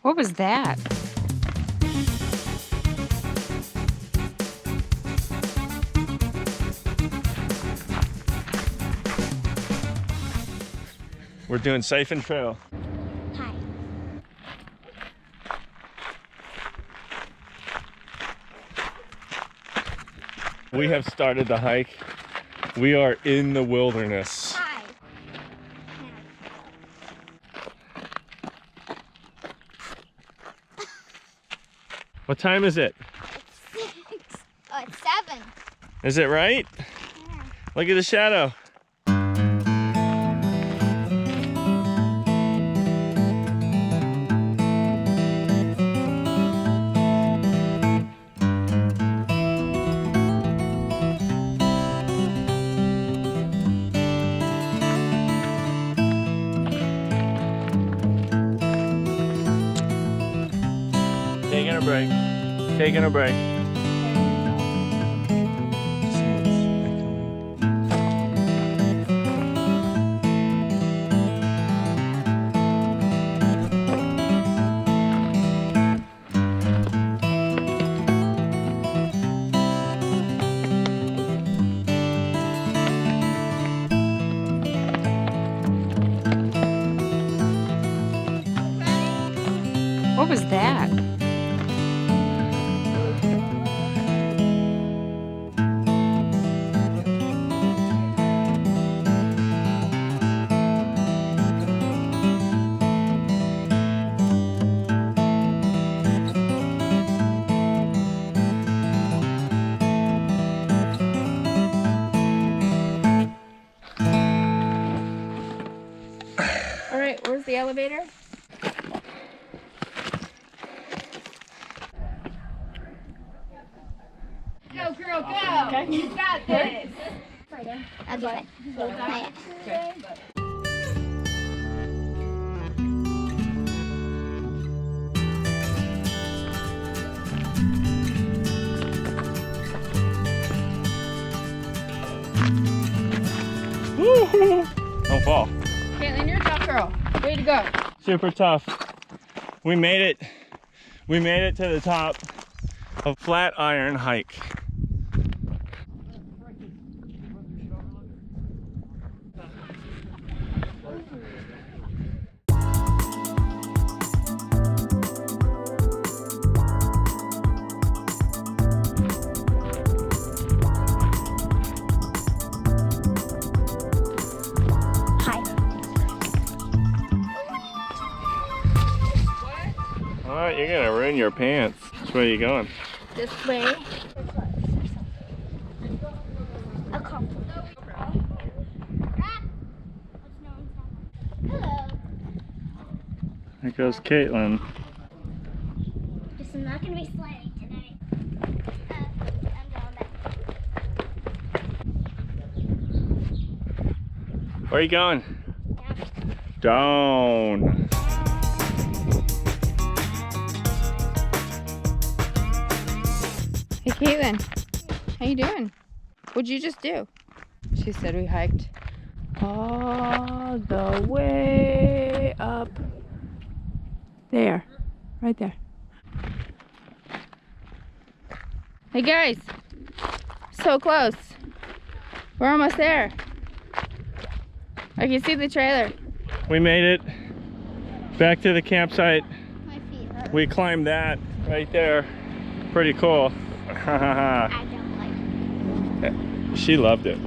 What was that? We're doing Siphon Trail. Hi. We have started the hike. We are in the wilderness. Hi. What time is it? It's 6. Oh, it's 7. Is it right? Yeah. Look at the shadow. Taking a break. Taking a break. What was that? All right, where's the elevator? Go, girl, go! Okay. You got this! I'll do it. Okay. Woo-hoo. Don't fall. Caitlin, you're a tough girl. Way to go. Super tough. We made it. We made it to the top of Flatiron hike. Hi. All right, you're gonna ruin your pants. Which way are you going? This way. A couple. Hello. There goes Caitlin. Just I'm not gonna be sliding tonight. I'm going back. Where are you going? Down. Down. Hey, Caitlin. How you doing? What'd you just do? She said we hiked all the way up there. Right there. Hey, guys. So close. We're almost there. I can see the trailer. We made it back to the campsite. My feet hurt. We climbed that right there. Pretty cool. I don't like it. She loved it.